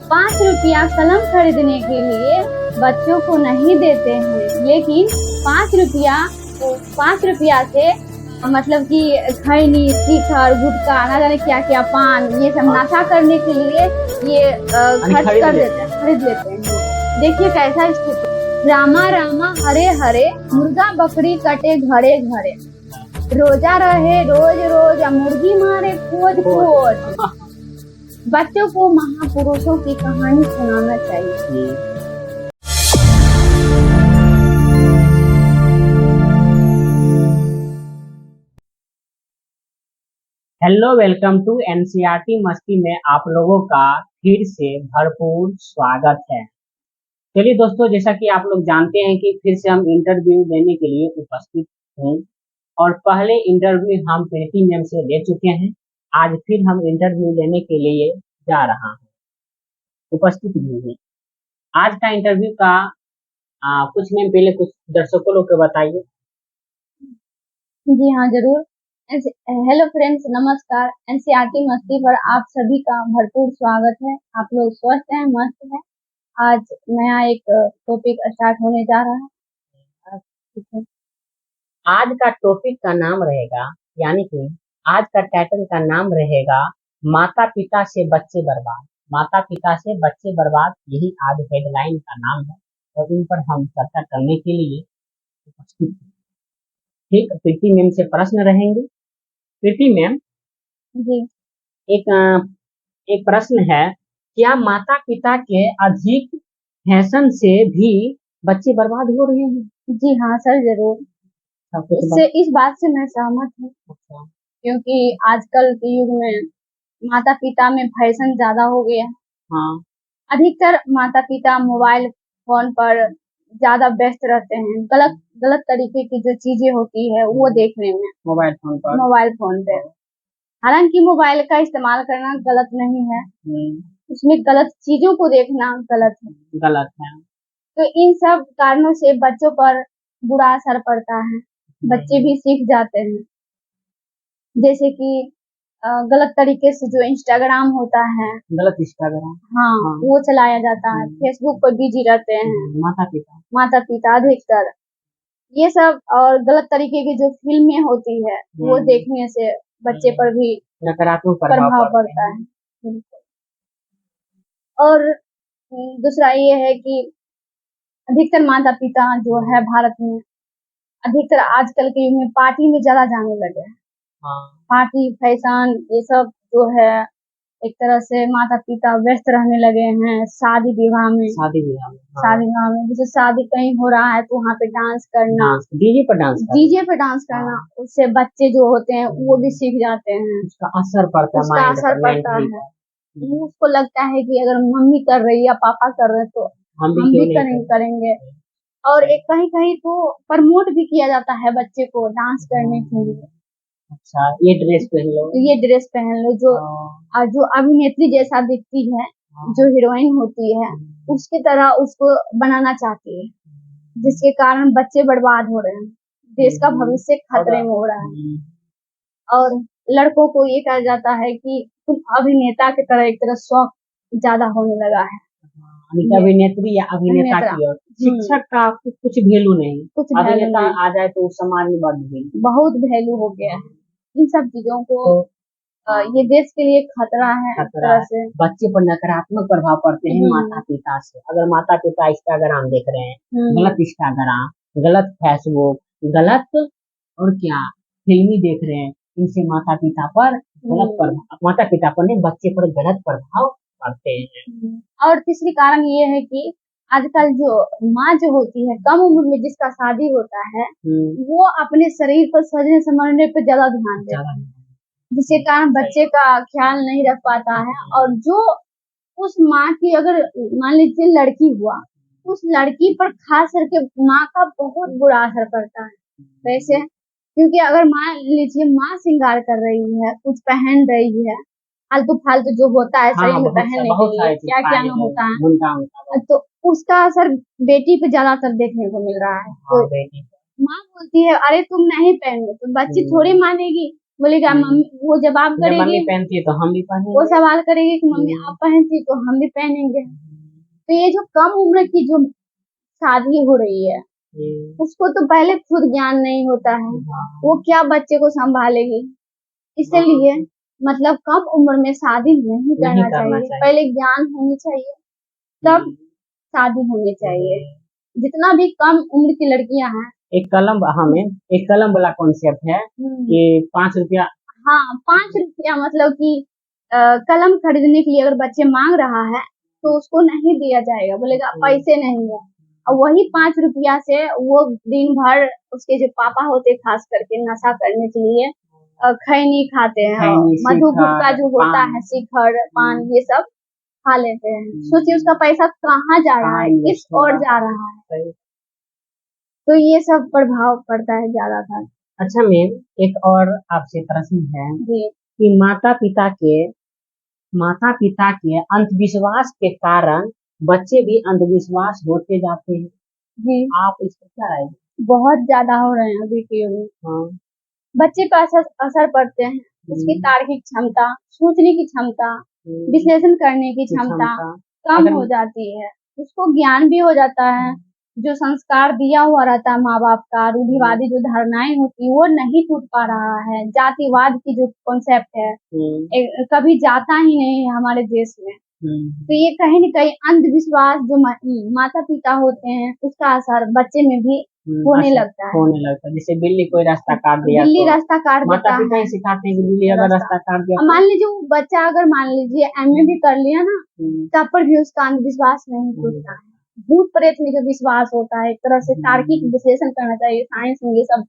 5 रुपया कलम खरीदने के लिए बच्चों को नहीं देते हैं, लेकिन 5 रुपया से मतलब कि खैनी, शिखर, गुटखा, ना जाने क्या क्या, पान, ये सब नशा करने के लिए ये खर्च कर देते हैं, खरीद लेते हैं। देखिए कैसा स्थिति। रामा रामा हरे हरे, मुर्गा बकरी कटे घरे घरे, रोजा रहे रोज रोज, मुर्गी मारे खोज खोज। बच्चों को महापुरुषों की कहानी सुनाना चाहिए। हेलो, वेलकम टू एनसीईआरटी मस्ती में आप लोगों का फिर से भरपूर स्वागत है। चलिए दोस्तों, जैसा कि आप लोग जानते हैं कि फिर से हम इंटरव्यू देने के लिए उपस्थित हैं और पहले इंटरव्यू हम प्रीति मैम से ले चुके हैं। आज फिर हम इंटरव्यू लेने के लिए जा रहा हूँ, उपस्थित भी हैं। आज का इंटरव्यू का कुछ मैम पहले कुछ दर्शकों लोग को बताइए। जी हाँ, जरूर। हेलो फ्रेंड्स, नमस्कार। एनसीईआरटी मस्ती पर आप सभी का भरपूर स्वागत है। आप लोग स्वस्थ हैं, मस्त हैं। आज नया एक टॉपिक स्टार्ट होने जा रहा है। आज का टॉपिक का नाम रहेगा, यानी कि आज का टाइटल का नाम रहेगा माता पिता से बच्चे बर्बाद। माता पिता से बच्चे बर्बाद, यही आज हेडलाइन का नाम है और इन पर हम चर्चा करने के लिए उपस्थित हैं। ठीक, प्रीति मैम से प्रश्न रहेंगे। प्रीति मैम जी, एक प्रश्न है, क्या माता पिता के अधिक फैशन से भी बच्चे बर्बाद हो रहे हैं? जी हाँ सर, जरूर। इस बात से मैं सहमत हूँ। अच्छा। क्योंकि आजकल के युग में माता पिता में फैशन ज्यादा हो गया है। हाँ। अधिकतर माता पिता मोबाइल फोन पर ज्यादा व्यस्त रहते हैं। गलत तरीके की जो चीजें होती है वो देखने में मोबाइल फोन पे। हालांकि मोबाइल का इस्तेमाल करना गलत नहीं है, उसमें गलत चीजों को देखना गलत है। तो इन सब कारणों से बच्चों पर बुरा असर पड़ता है। बच्चे भी सीख जाते हैं, जैसे कि गलत तरीके से जो इंस्टाग्राम होता है, गलत इंस्टाग्राम, हाँ, वो चलाया जाता है। फेसबुक पर बिजी रहते हैं माता पिता अधिकतर। ये सब और गलत तरीके की जो फिल्में होती है वो देखने से बच्चे पर भी नकारात्मक प्रभाव पड़ता है। और दूसरा ये है कि अधिकतर माता पिता जो है भारत में, अधिकतर आजकल के युग में पार्टी में ज्यादा जाने लगे हैं। पार्टी, फैशन, ये सब जो है एक तरह से माता पिता व्यस्त रहने लगे हैं। शादी विवाह में जैसे शादी कहीं हो रहा है तो वहाँ पे डांस करना, डीजे पर डांस करना, उससे बच्चे जो होते हैं वो भी सीख जाते हैं। उसका असर पड़ता है। उसको लगता है कि अगर मम्मी कर रही या पापा कर रहे तो हम भी करेंगे। और एक कहीं तो प्रमोट भी किया जाता है बच्चे को डांस करने के लिए। अच्छा, ये ड्रेस पहन लो, जो अभिनेत्री जैसा दिखती है, जो हीरोइन होती है, उसकी तरह उसको बनाना चाहती है, जिसके कारण बच्चे बर्बाद हो रहे हैं, देश का भविष्य खतरे में हो रहा है। और लड़कों को ये कहा जाता है कि तुम अभिनेता की तरह, एक तरह शौक ज्यादा होने लगा है। अभिनेत्री या अभिनेता की ओर शिक्षक का कुछ वैल्यू नहीं, अभिनेता आ जाए तो उस समाज में बहुत वैल्यू हो गया है। इन सब चीजों को ये देश के लिए खतरा है। तरह से बच्चे पर नकारात्मक प्रभाव पड़ते हैं माता पिता से। अगर माता पिता इंस्टाग्राम देख रहे हैं, गलत इंस्टाग्राम, गलत फेसबुक, गलत और क्या फिल्मी देख रहे हैं, इनसे माता पिता पर नहीं, बच्चे पर गलत प्रभाव पड़ते हैं। और तीसरी कारण ये है कि आजकल जो माँ जो होती है, कम उम्र में जिसका शादी होता है, वो अपने शरीर पर सजने संवरने पर ज्यादा ध्यान देता है, जिसके कारण बच्चे का ख्याल नहीं रख पाता है। और जो उस माँ की, अगर मान लीजिए लड़की हुआ, उस लड़की पर खास करके माँ का बहुत बुरा असर पड़ता है। वैसे क्योंकि अगर मान लीजिए माँ श्रृंगार कर रही है, कुछ पहन रही है, फालतू जो होता है शरीर में पहनने के लिए, क्या क्या न होता है, तो उसका असर बेटी पे ज्यादातर देखने को मिल रहा है। तो माँ बोलती है अरे तुम नहीं पहनो, तो बच्ची थोड़ी मानेगी, बोलेगा मम्मी, वो जवाब जब मम्मी करेगी, पहनती है तो हम भी वो पहनेंगे। सवाल करेगी कि मम्मी आप पहनती तो हम भी पहनेंगे। तो ये जो कम उम्र की जो शादी हो रही है, उसको तो पहले खुद ज्ञान नहीं होता है, वो क्या बच्चे को संभालेगी। इसलिए मतलब कम उम्र में शादी नहीं करना चाहिए, पहले ज्ञान होनी चाहिए तब शादी होनी चाहिए। जितना भी कम उम्र की लड़कियां हैं, एक कलम वाला कॉन्सेप्ट है कि 5 रुपया, हाँ 5 रुपया मतलब कि कलम खरीदने के लिए अगर बच्चे मांग रहा है तो उसको नहीं दिया जाएगा, बोलेगा पैसे नहीं है। और वही 5 रुपया से वो दिन भर उसके जो पापा होते खास करके नशा करने के लिए खैनी खाते हैं, मधु गुटखा जो होता है, शिखर पान ये सब खा लेते हैं। सोचिए उसका पैसा कहाँ जा रहा है, किस और जा रहा है। तो ये सब प्रभाव पड़ता है ज्यादातर। अच्छा मैम, एक और आपसे प्रश्न है जी कि माता पिता के अंधविश्वास के कारण बच्चे भी अंधविश्वास होते जाते हैं। जी आप इस पर क्या राय? बहुत ज्यादा हो रहे हैं अभी के युग में। हाँ। बच्चे का असर पड़ते हैं, उसकी तार्किक क्षमता, सोचने की क्षमता, विश्लेषण करने की क्षमता कम हो जाती है। उसको ज्ञान भी हो जाता है, जो संस्कार दिया हुआ रहता है माँ बाप का, रूढ़िवादी जो धारणाएं होती वो नहीं टूट पा रहा है। जातिवाद की जो कॉन्सेप्ट है कभी जाता ही नहीं है हमारे देश में। तो ये कहीं न कहीं अंधविश्वास जो माता पिता होते हैं उसका असर बच्चे में भी होने लगता है। जैसे बिल्ली कोई रास्ता काट दिया, बिल्ली रास्ता काट देता माता पिता ही सिखाते हैं कि बिल्ली अगर रास्ता काट दिया, मान लीजिए वो बच्चा अगर मान लीजिए MA भी कर लिया ना, तब पर भी उसका अंधविश्वास नहीं टूटता है। भूत प्रेत में जो विश्वास होता है, एक तरह से तार्किक विश्लेषण करना चाहिए। साइंस में ये सब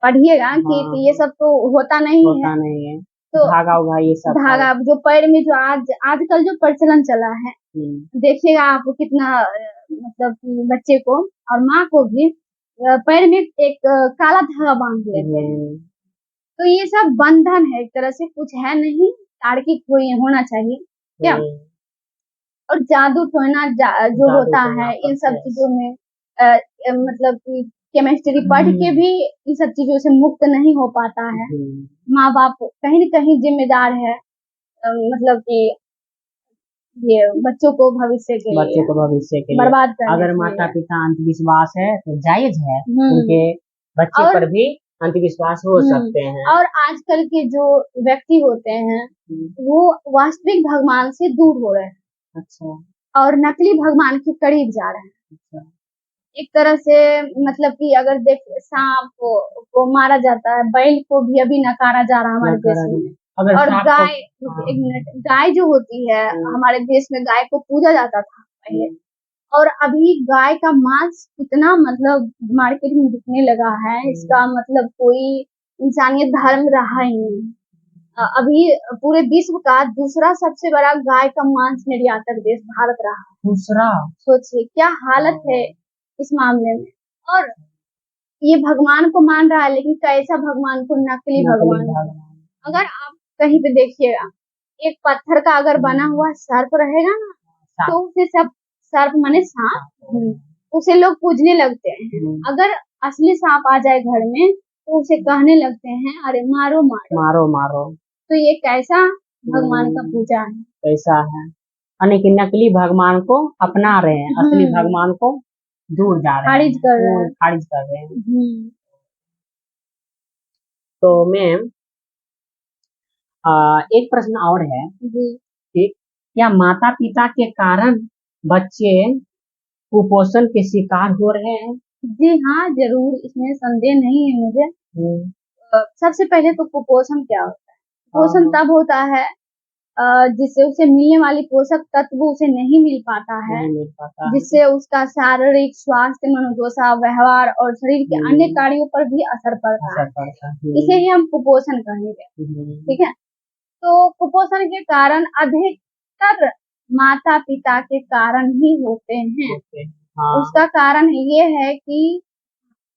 पढ़िएगा कि ये सब तो होता नहीं है। तो ये सब धागा जो पैर में जो आजकल जो प्रचलन चला है, देखिएगा आप कितना मतलब कि बच्चे को और माँ को भी पैर में एक काला धागा बांध लेते हैं। तो ये सब बंधन है, एक तरह से कुछ है नहीं, तार्किक होना चाहिए क्या। और जादू टोना जो होता है इन सब चीजों में मतलब कि केमिस्ट्री पढ़ के भी इन सब चीजों से मुक्त नहीं हो पाता है। माँ बाप कहीं न कहीं जिम्मेदार है, मतलब कि ये बच्चों को भविष्य के लिए बर्बाद करने। अगर माता पिता अंधविश्वास है तो जायज है, उनके बच्चे पर भी अंधविश्वास हो सकते हैं। और आजकल के जो व्यक्ति होते हैं वो वास्तविक भगवान से दूर हो रहे हैं। अच्छा। और नकली भगवान के करीब जा रहे हैं। अच्छा। एक तरह से मतलब कि अगर देखिए सांप को मारा जाता है, बैल को भी अभी नकारा जा रहा है हमारे देश में। और गाय, एक मिनट, गाय जो होती है हमारे देश में गाय को पूजा जाता था पहले, और अभी गाय का मांस कितना मतलब मार्केट में बिकने लगा है, इसका मतलब कोई इंसानियत धर्म रहा ही नहीं। अभी पूरे विश्व का दूसरा सबसे बड़ा गाय का मांस निर्यातक देश भारत रहा। दूसरा, सोचिए क्या हालत है इस मामले में। और ये भगवान को मान रहा है, लेकिन कैसा भगवान को, नकली भगवान। अगर आप कहीं पे देखिएगा, एक पत्थर का अगर बना हुआ सर्प रहेगा ना, तो उसे सब सर्प माने सांप, उसे लोग पूजने लगते हैं। अगर असली सांप आ जाए घर में तो उसे कहने लगते हैं अरे मारो मारो मारो मारो। तो ये कैसा भगवान का पूजा है, कैसा है। यानी कि नकली भगवान को अपना रहे हैं, असली भगवान को दूर जा रहे हैं, खारिज कर रहे हैं। तो मैम एक प्रश्न और है कि क्या माता पिता के कारण बच्चे कुपोषण के शिकार हो रहे हैं? जी हाँ, जरूर, इसमें संदेह नहीं है मुझे। सबसे पहले तो कुपोषण क्या होता है? कुपोषण तब होता है जिससे उसे मिलने वाली पोषक तत्व उसे नहीं मिल पाता है, जिससे उसका शारीरिक स्वास्थ्य, मनोदशा, व्यवहार और शरीर के अन्य कार्यों पर भी असर पड़ता है। इसे ही हम कुपोषण कहेंगे, ठीक है। तो कुपोषण के कारण अधिकतर माता पिता के कारण ही होते हैं। उसका कारण ये है कि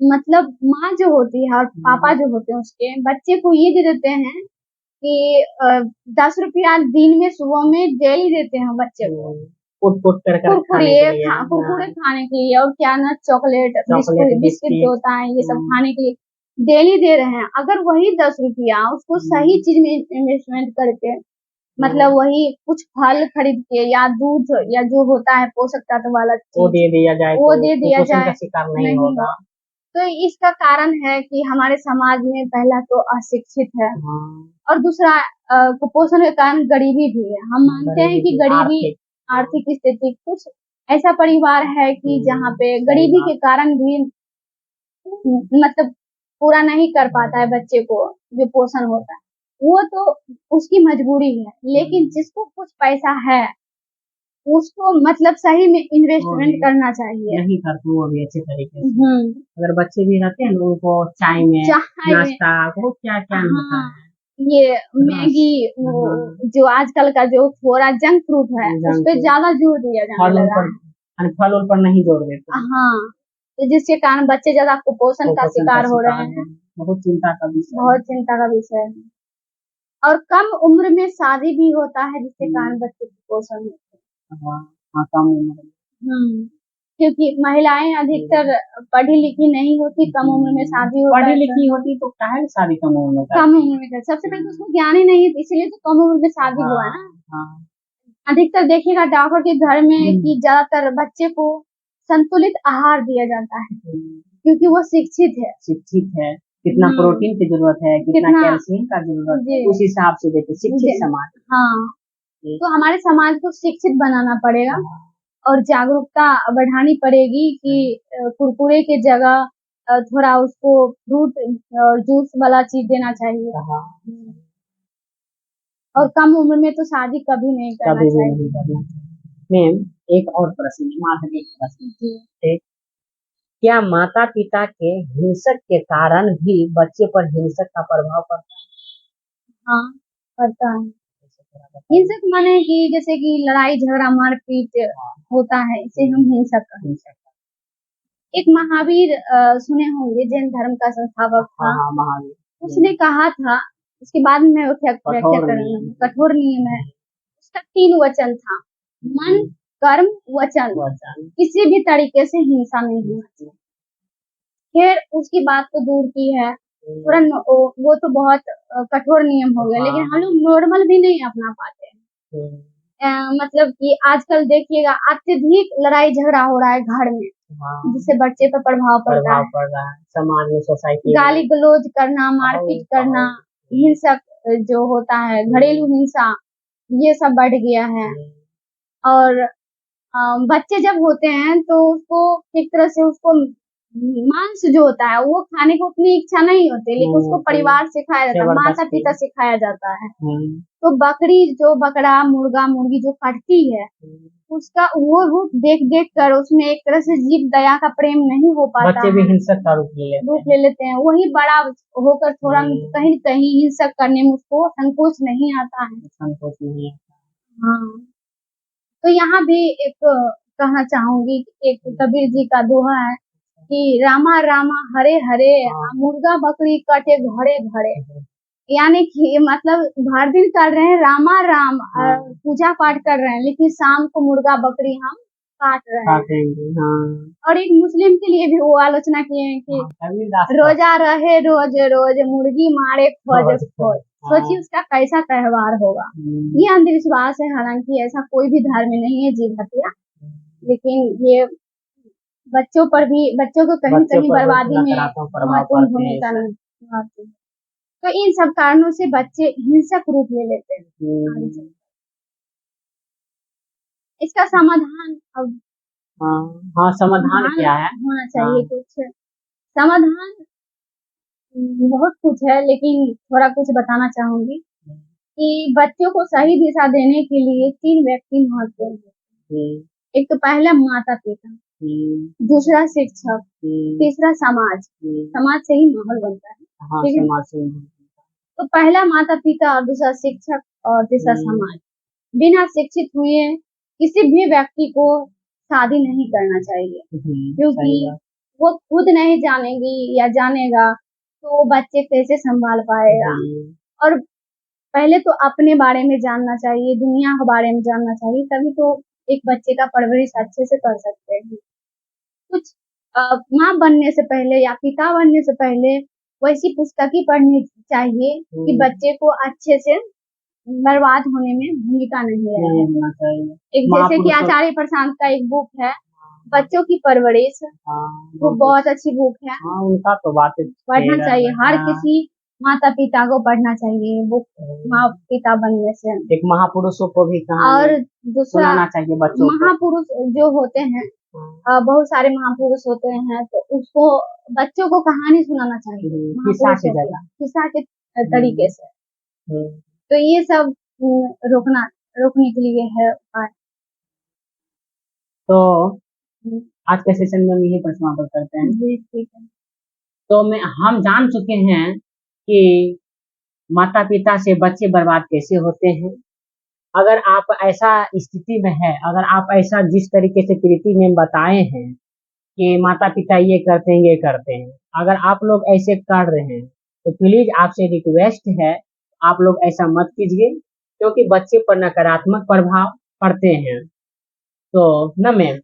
मतलब माँ जो होती है और पापा जो होते हैं उसके बच्चे को ये दे देते हैं कि 10 रुपया दिन में सुबह में डेली देते हैं बच्चे को कुरकुरे खाने के लिए, और क्या ना चॉकलेट बिस्किट जो होता है ये सब खाने के लिए डेली दे रहे हैं, अगर वही 10 रुपया उसको सही चीज में इन्वेस्टमेंट करके, मतलब वही कुछ फल खरीद के या दूध या जो होता है पोषक तत्व वाला वो चीज दे दिया जाए वो तो दे दिया कुपोषण का जाए, शिकार नहीं नहीं होगा। हो। तो इसका कारण है कि हमारे समाज में पहला तो अशिक्षित है, हाँ, और दूसरा कुपोषण के कारण गरीबी भी है। हम मानते हैं कि गरीबी, आर्थिक स्थिति, कुछ ऐसा परिवार है कि जहाँ पे गरीबी के कारण भी मतलब पूरा नहीं कर पाता है बच्चे को जो पोषण होता है, वो तो उसकी मजबूरी है। लेकिन जिसको कुछ पैसा है उसको मतलब सही में इन्वेस्टमेंट करना चाहिए। नहीं करते वो भी अच्छे तरीके से। अगर बच्चे भी रहते हैं उनको चाय में नाश्ता वो क्या क्या मिलता है, ये मैगी, वो जो आजकल का जो थोड़ा जंक फूड है उस पे ज्यादा जोर दिया जाने लगा है, फल उल पर नहीं जोर देते। हाँ, तो जिसके कारण बच्चे ज्यादा कुपोषण का शिकार हो रहे हैं। बहुत चिंता का विषय, बहुत चिंता का विषय है। और कम उम्र में शादी भी होता है जिसके कारण बच्चे कुपोषण होते हैं। हाँ, कम उम्र, क्योंकि महिलाएं अधिकतर पढ़ी लिखी नहीं होती, कम उम्र में शादी होता है। पढ़ी लिखी होती तो काहे शादी कम उम्र में, कम उम्र में कर, सबसे पहले तो उसको ज्ञान ही नहीं है, इसलिए तो कम उम्र में शादी हुआ है ना। अधिकतर देखिएगा डॉक्टर के घर में कि ज्यादातर बच्चे को संतुलित आहार दिया जाता है, क्योंकि वो शिक्षित है, कितना प्रोटीन की जरूरत है, कितना कैल्शियम का जरूरत है, उस हिसाब से देते शिक्षित समाज। हाँ, तो हमारे समाज को शिक्षित बनाना पड़ेगा और जागरूकता बढ़ानी पड़ेगी कि कुरकुरे के जगह थोड़ा उसको फ्रूट और जूस वाला चीज देना चाहिए। और कम उम्र में तो शादी कभी नहीं करना चाहिए। मैम एक और प्रश्न, मात्र एक प्रश्न, क्या माता पिता के हिंसक के कारण भी बच्चे पर हिंसक का प्रभाव पड़ता है? हाँ, पड़ता है। हिंसक माने कि जैसे कि लड़ाई झगड़ा मारपीट होता है, इसे हम हिंसक कहते हैं। एक महावीर सुने होंगे, जैन धर्म का संस्थापक था। महावीर, उसने कहा था, उसके बाद में व्याख्या करूंगी, कठोर नियम है उसका 3 वचन था, मन कर्म वचन, किसी भी तरीके से हिंसा नहीं होना चाहिए। फिर उसकी बात तो दूर की है, तुरंत वो तो बहुत कठोर नियम हो गया, लेकिन हम लोग नॉर्मल भी नहीं अपना पाते हैं। मतलब कि आजकल देखिएगा अत्यधिक लड़ाई झगड़ा हो रहा है घर में, जिससे बच्चे पर प्रभाव पड़ रहा है, समाज में, सोसाइटी, गाली गलौज करना, मारपीट करना, हिंसक जो होता है, घरेलू हिंसा, ये सब बढ़ गया है। और बच्चे जब होते हैं तो उसको एक तरह से उसको मांस जो होता है वो खाने को उतनी इच्छा नहीं होती, लेकिन उसको परिवार सिखाया जाता है, माता पिता सिखाया जाता है। तो बकरी जो बकरा मुर्गा मुर्गी जो कटती है उसका वो रूप देख देख कर उसमें एक तरह से जीव दया का प्रेम नहीं हो पाता, बच्चे भी हिंसक का रूप ले लेते हैं। वही बड़ा होकर थोड़ा कहीं कहीं हिंसक करने में उसको संकोच नहीं आता है। हाँ, तो यहाँ भी एक कहना चाहूंगी, एक कबीर जी का दोहा है कि रामा रामा हरे हरे, मुर्गा बकरी कटे घड़े घड़े। यानी कि मतलब हर दिन कर रहे हैं रामा राम, पूजा पाठ कर रहे हैं, लेकिन शाम को मुर्गा बकरी हम काट रहे हैं। और एक मुस्लिम के लिए भी वो आलोचना किए हैं कि रोजा रहे रोज रोज, मुर्गी मारे खोज खोज। सोचिए उसका कैसा त्योहार होगा। ये अंधविश्वास है, हालांकि ऐसा कोई भी धर्म में नहीं है जीव हत्या, लेकिन ये बच्चों पर भी, बच्चों को कहीं कहीं बर्बादी में महत्वपूर्ण भूमिका निभाती है। तो इन सब कारणों से बच्चे हिंसक रूप ले लेते हैं। इसका समाधान अब समाधान क्या है होना चाहिए? कुछ समाधान बहुत कुछ है, लेकिन थोड़ा कुछ बताना चाहूंगी कि बच्चों को सही दिशा देने के लिए 3 व्यक्ति महत्वपूर्ण है। एक तो पहला माता पिता, दूसरा शिक्षक, तीसरा समाज। समाज से ही माहौल बनता है, समाज से। तो पहला माता पिता और दूसरा शिक्षक और तीसरा समाज। बिना शिक्षित हुए किसी भी व्यक्ति को शादी नहीं करना चाहिए, क्योंकि वो खुद नहीं जानेगी या जानेगा तो बच्चे कैसे संभाल पाएगा। और पहले तो अपने बारे में जानना चाहिए, दुनिया के बारे में जानना चाहिए, तभी तो एक बच्चे का परवरिश अच्छे से कर सकते हैं। कुछ माँ बनने से पहले या पिता बनने से पहले वैसी पुस्तक ही पढ़नी चाहिए कि बच्चे को अच्छे से बर्बाद होने में भूमिका नहीं रहे। होना चाहिए। एक जैसे कि आचार्य प्रशांत का एक बुक है बच्चों की परवरिश, वो बहुत अच्छी बुक है। उनका तो बात पढ़ना चाहिए, हर किसी माता पिता को पढ़ना चाहिए बुक, माँ पिता बनने से। एक महापुरुषों को भी और दूसरा सुनाना चाहिए बच्चों को। महापुरुष जो होते हैं, बहुत सारे महापुरुष होते हैं, तो उसको बच्चों को कहानी सुनाना चाहिए किस्सा के तरीके से। तो ये सब रोकने के लिए है उपाय। तो आज के सेशन में हम यही पर समाप्त करते हैं। जी ठीक है। तो हम जान चुके हैं कि माता पिता से बच्चे बर्बाद कैसे होते हैं। अगर आप ऐसा स्थिति में है, अगर आप ऐसा जिस तरीके से प्रीति में बताए हैं कि माता पिता ये करते हैं, अगर आप लोग ऐसे कर रहे हैं तो प्लीज आपसे रिक्वेस्ट है, आप लोग ऐसा मत कीजिए, क्योंकि बच्चे पर नकारात्मक प्रभाव पड़ते हैं। तो न मैम,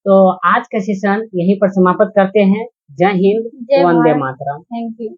तो आज का सेशन यहीं पर समाप्त करते हैं। जय हिंद, वंदे मातरम। Thank you.